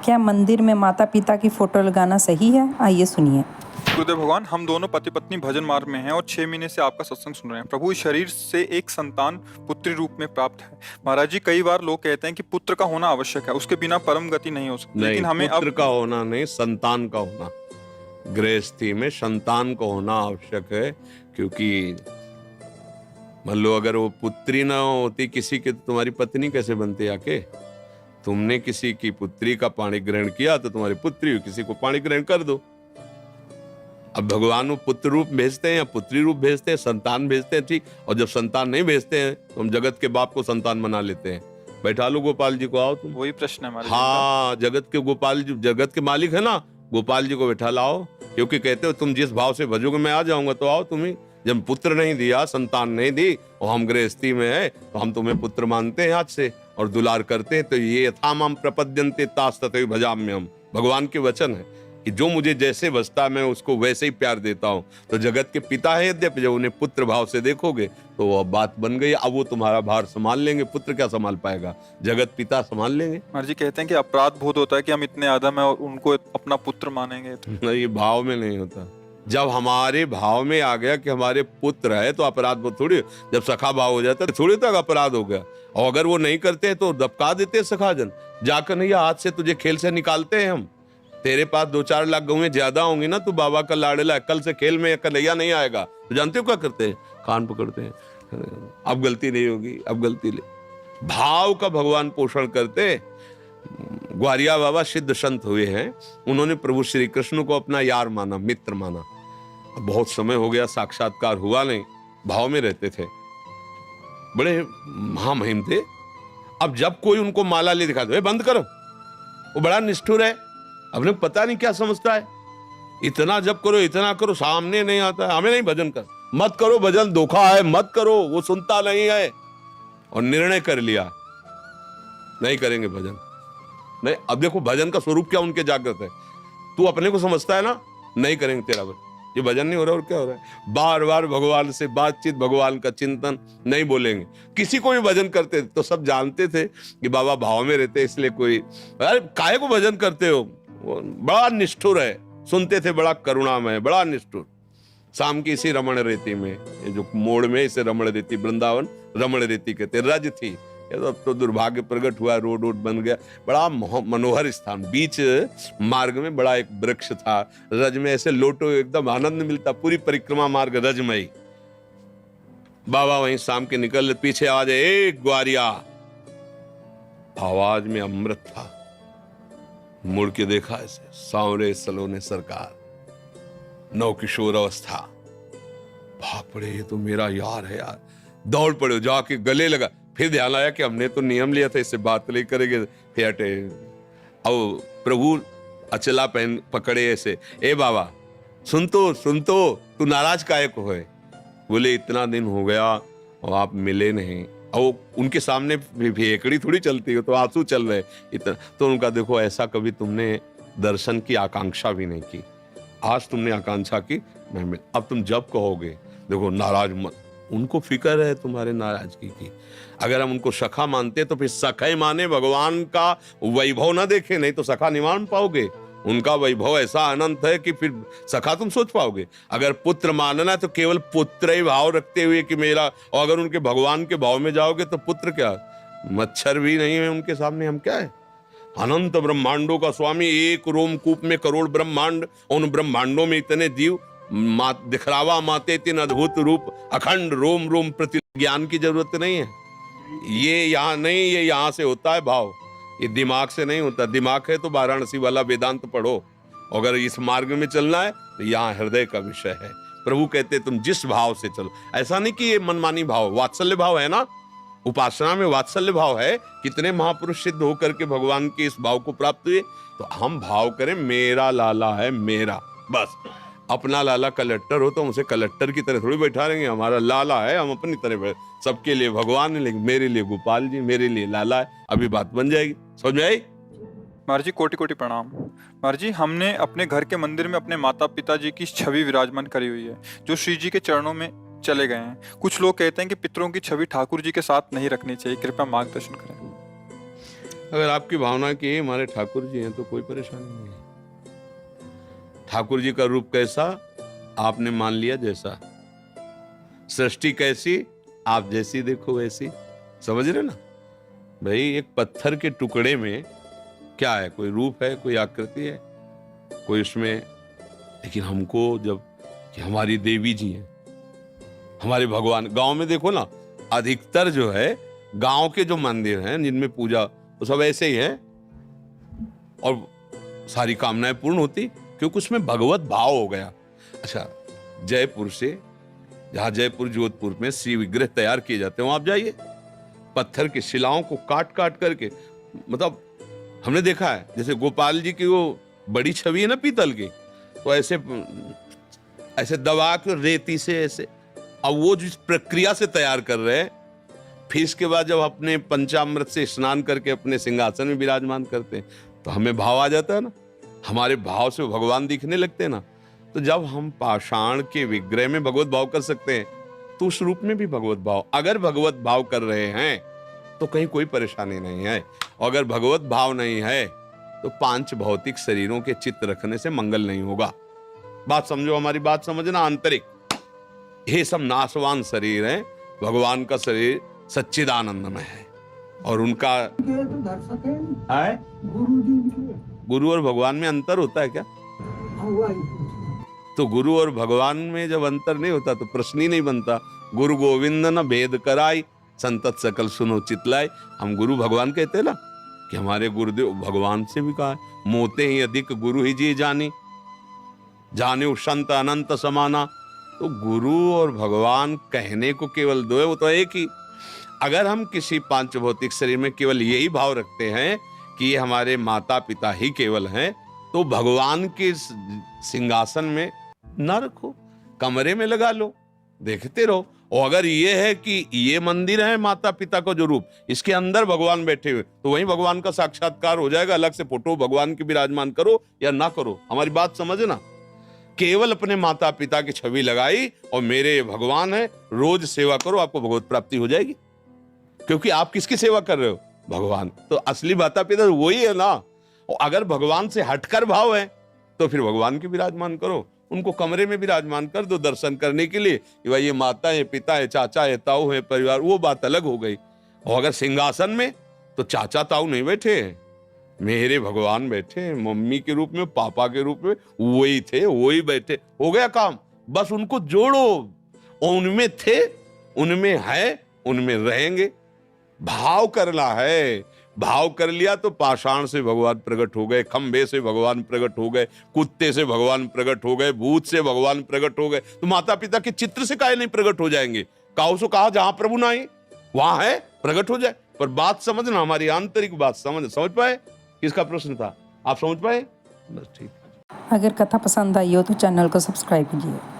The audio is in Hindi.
क्या मंदिर में माता पिता की फोटो लगाना सही है? आइए सुनिए। गुरुदेव भगवान, हम दोनों पति पत्नी भजन मार्ग में हैं और 6 महीने से आपका सत्संग सुन रहे हैं। प्रभु, इस शरीर से एक संतान पुत्री रूप में प्राप्त है। महाराज जी, कई बार लोग कहते हैं कि पुत्र का होना आवश्यक है, उसके बिना परम गति नहीं हो सकती। नहीं, लेकिन हमें पुत्र का होना नहीं, संतान का होना। गृहस्थी में संतान को होना आवश्यक है, क्योंकि मान लो अगर वो पुत्री ना होती किसी के, तो तुम्हारी पत्नी कैसे बनती आके? तुमने किसी की पुत्री का पाणी ग्रहण किया तो तुम्हारी पुत्री हुई, किसी को पाणी ग्रहण कर दो। अब भगवान वो पुत्र रूप भेजते हैं या पुत्री रूप भेजते हैं, संतान भेजते हैं, ठीक। और जब संतान नहीं भेजते हैं तो हम जगत के बाप को संतान बना लेते हैं। बैठा लो गोपाल जी को, आओ तुम। वही प्रश्न है हमारे। हाँ, जगत के गोपाल जी, जगत के मालिक है ना, गोपाल जी को बैठा लाओ, क्योंकि कहते हो तुम जिस भाव से भजोगे मैं आ जाऊंगा, तो आओ तुम ही। जब पुत्र नहीं दिया, संतान नहीं दी, और हम गृहस्थी में है, तो हम तुम्हें पुत्र मानते हैं आज से और दुलार करते हैं। तो ये यथामाम प्रपद्यन्ते तास तथैव भजाम्यहम्, भगवान के वचन है कि जो मुझे जैसे बसता है मैं उसको वैसे ही प्यार देता हूँ। तो जगत के पिता है यद्यपि, जब उन्हें पुत्र भाव से देखोगे तो वह बात बन गई। अब वो तुम्हारा भार संभाल लेंगे, पुत्र क्या संभाल पाएगा, जगत पिता संभाल लेंगे। महाराज जी कहते हैं कि अपराध बोध होता है कि हम इतने आदम है और उनको अपना पुत्र मानेंगे। तो ये भाव में नहीं होता। जब हमारे भाव में आ गया कि हमारे पुत्र है तो अपराध बोध थोड़ी। जब सखा भाव हो जाता है थोड़ी तक अपराध हो गया। और अगर वो नहीं करते तो दबका देते सखाजन, जाकर नहीं आज से तुझे खेल से निकालते हैं हम। तेरे पास 2-4 लाख गौएं ज्यादा होंगी ना, तू बाबा का लाडला, कल से खेल में कन्हैया नहीं आएगा। तो जानते हो क्या करते हैं? कान पकड़ते हैं, अब गलती नहीं होगी, अब गलती ले। भाव का भगवान पोषण करते। ग्वारिया बाबा सिद्ध संत हुए हैं, उन्होंने प्रभु श्री कृष्ण को अपना यार माना, मित्र माना। बहुत समय हो गया, साक्षात्कार हुआ नहीं, भाव में रहते थे, बड़े महामहिम थे। अब जब कोई उनको माला ले दिखा दो, बंद करो, वो बड़ा निष्ठुर है, अपने पता नहीं क्या समझता है, इतना जब करो इतना करो, सामने नहीं आता है, हमें नहीं भजन कर, मत करो भजन, धोखा है, मत करो, वो सुनता नहीं है। और निर्णय कर लिया नहीं करेंगे भजन। नहीं, अब देखो भजन का स्वरूप क्या उनके जागृत है। तू अपने को समझता है ना, नहीं करेंगे तेरा भजन, ये भजन नहीं हो रहा और क्या हो रहा है। बार बार भगवान से बातचीत, भगवान का चिंतन, नहीं बोलेंगे। किसी को भी भजन करते तो सब जानते थे कि बाबा भाव में रहते, इसलिए कोई अरे काहे को भजन करते हो, बड़ा निष्ठुर है, सुनते थे, बड़ा करुणामय, बड़ा निष्ठुर। शाम की इसी रमण रेती में, ये जो मोड़ में इसे रमण रेती, वृंदावन रमण रेती कहते, रज थी। ये तो दुर्भाग्य प्रकट हुआ, रोड रोड बन गया, बड़ा मनोहर स्थान। बीच मार्ग में बड़ा एक वृक्ष था, रज में ऐसे लोटो, एकदम आनंद मिलता, पूरी परिक्रमा मार्ग रजमयी। बाबा वहीं शाम के निकल, पीछे आवाज, एक ग्वारिया, आवाज में अमृत था। मुड़ के देखा ऐसे, सांवरे सलोने सरकार, नव किशोर अवस्था। भाग पड़े, ये तो मेरा यार है यार। दौड़ पड़े, जाके गले लगा। फिर ध्यान आया कि हमने तो नियम लिया था इससे बात नहीं करेंगे, फिर हटे। अब प्रभु अचला पहन पकड़े ऐसे, ए बाबा सुन तो तू नाराज काहे को है? बोले इतना दिन हो गया और आप मिले नहीं। और उनके सामने भेकड़ी थोड़ी चलती है, तो आंसू चल रहे इतना। तो उनका देखो, ऐसा कभी तुमने दर्शन की आकांक्षा भी नहीं की, आज तुमने आकांक्षा की, मैं मिल। अब तुम जब कहोगे, देखो नाराज मत, उनको फिक्र है तुम्हारे नाराजगी की। अगर हम उनको सखा मानते तो फिर सखा ही माने, भगवान का वैभव ना देखे, नहीं तो सखा नहीं मान पाओगे। उनका वैभव ऐसा अनंत है कि फिर सखा तुम सोच पाओगे। अगर पुत्र मानना है तो केवल पुत्र ही भाव रखते हुए कि मेरा, और अगर उनके भगवान के भाव में जाओगे तो पुत्र क्या, मच्छर भी नहीं है उनके सामने, हम क्या है। अनंत ब्रह्मांडों का स्वामी, एक रोमकूप में करोड़ ब्रह्मांड, उन ब्रह्मांडों में इतने जीव, दिखलावा माते तीन अद्भुत रूप, अखंड रोम रोम प्रति, ज्ञान की जरूरत नहीं है। ये यहाँ नहीं, ये यहाँ से होता है भाव, ये दिमाग से नहीं होता। दिमाग है तो वाराणसी वाला वेदांत पढ़ो, अगर इस मार्ग में चलना है तो यहाँ हृदय का विषय है। प्रभु कहते तुम जिस भाव से चलो, ऐसा नहीं कि ये मनमानी भाव, वात्सल्य भाव है ना, उपासना में वात्सल्य भाव है। कितने महापुरुष सिद्ध होकर के भगवान के इस भाव को प्राप्त हुए। तो हम भाव करें, मेरा लाला है मेरा, बस। अपना लाला कलेक्टर हो तो उसे कलेक्टर की तरह थोड़ी बैठा रहेंगे, हमारा लाला है, हम अपनी तरह सबके लिए भगवान है, लेकिन मेरे लिए गोपाल जी, मेरे लिए लाला है। अभी बात बन जाएगी, समझ में आई? महाराज जी कोटि कोटि प्रणाम। महाराज जी, हमने अपने घर के मंदिर में अपने माता पिता जी की छवि विराजमान करी हुई है, जो श्री जी के चरणों में चले गए हैं। कुछ लोग कहते हैं कि पितरों की छवि ठाकुर जी के साथ नहीं रखनी चाहिए, कृपया मार्गदर्शन करें। अगर आपकी भावना की हमारे ठाकुर जी हैं तो कोई परेशानी नहीं है। ठाकुर जी का रूप कैसा आपने मान लिया जैसा, सृष्टि कैसी आप जैसी देखो वैसी, समझ रहे ना भाई। एक पत्थर के टुकड़े में क्या है, कोई रूप है, कोई आकृति है, कोई उसमें, लेकिन हमको जब कि हमारी देवी जी हैं, हमारे भगवान, गांव में देखो ना अधिकतर जो है गांव के जो मंदिर हैं जिनमें पूजा वो सब ऐसे ही हैं और सारी कामनाएं पूर्ण होती क्योंकि उसमें भगवत भाव हो गया। अच्छा, जयपुर से, जहां जयपुर जोधपुर में श्री विग्रह तैयार किए जाते हैं वहां आप जाइए, पत्थर की शिलाओं को काट काट करके, मतलब हमने देखा है जैसे गोपाल जी की वो बड़ी छवि है ना पीतल की, तो ऐसे ऐसे दबा के रेती से ऐसे, अब वो जिस प्रक्रिया से तैयार कर रहे हैं, फिर इसके बाद जब अपने पंचामृत से स्नान करके अपने सिंहासन में विराजमान करते हैं तो हमें भाव आ जाता है ना, हमारे भाव से भगवान दिखने लगते हैं ना। तो जब हम पाषाण के विग्रह में भगवत भाव कर सकते हैं तो उस रूप में भी भगवत भाव, अगर भगवत भाव कर रहे हैं तो कहीं कोई परेशानी नहीं है, और अगर भगवत भाव नहीं है तो 5 भौतिक शरीरों के चित्त रखने से मंगल नहीं होगा। बात समझो, हमारी बात समझना। आंतरिक ये सब नाशवान शरीर है, भगवान का शरीर सच्चिदानंदमय है और उनका है। गुरु और भगवान में अंतर होता है क्या? तो गुरु और भगवान में जब अंतर नहीं होता तो प्रश्न ही नहीं बनता। गुरु गोविंद न भेद कराई, संतत सकल सुनो चितलाय। हम गुरु भगवान कहते हैं ना कि हमारे गुरुदेव भगवान से भी कहा है, मोते ही अधिक गुरु ही जी जानी, जाने संत अनंत समाना। तो गुरु और भगवान कहने को केवल दो है, वो तो एक ही। अगर हम किसी 5 भौतिक शरीर में केवल यही भाव रखते हैं कि ये हमारे माता पिता ही केवल हैं, तो भगवान के सिंहासन में न रखो, कमरे में लगा लो, देखते रहो। और अगर ये है कि ये मंदिर है माता पिता का जो रूप, इसके अंदर भगवान बैठे हुए, तो वहीं भगवान का साक्षात्कार हो जाएगा। अलग से फोटो भगवान की विराजमान करो या ना करो, हमारी बात समझना। केवल अपने माता पिता की छवि लगाई और मेरे भगवान है, रोज सेवा करो, आपको भगवत प्राप्ति हो जाएगी। क्योंकि आप किसकी सेवा कर रहे हो? भगवान। तो असली माता पिता वही है ना। और अगर भगवान से हटकर भाव है तो फिर भगवान की विराजमान करो, उनको कमरे में विराजमान कर दो दर्शन करने के लिए कि भाई ये माता है, पिता है, चाचा है, ताऊ है, परिवार, वो बात अलग हो गई। और अगर सिंहासन में तो चाचा ताऊ नहीं बैठे, मेरे भगवान बैठे, मम्मी के रूप में, पापा के रूप में, वही थे, वही बैठे, हो गया काम। बस उनको जोड़ो, उनमें थे, उनमें है, उनमें रहेंगे। भाव करना है, भाव कर लिया तो पाषाण से भगवान प्रकट हो गए, खंबे से भगवान प्रकट हो गए, कुत्ते से भगवान प्रकट हो गए, भूत से भगवान प्रकट हो गए। तो माता पिता के चित्र से काहे नहीं प्रकट हो जाएंगे? काऊ से कहा जहां प्रभु ना आई वहां है, प्रकट हो जाए। पर बात समझना, हमारी आंतरिक बात समझ पाए। किसका प्रश्न था, आप समझ पाए? बस ठीक। अगर कथा पसंद आई हो तो चैनल को सब्सक्राइब कीजिए।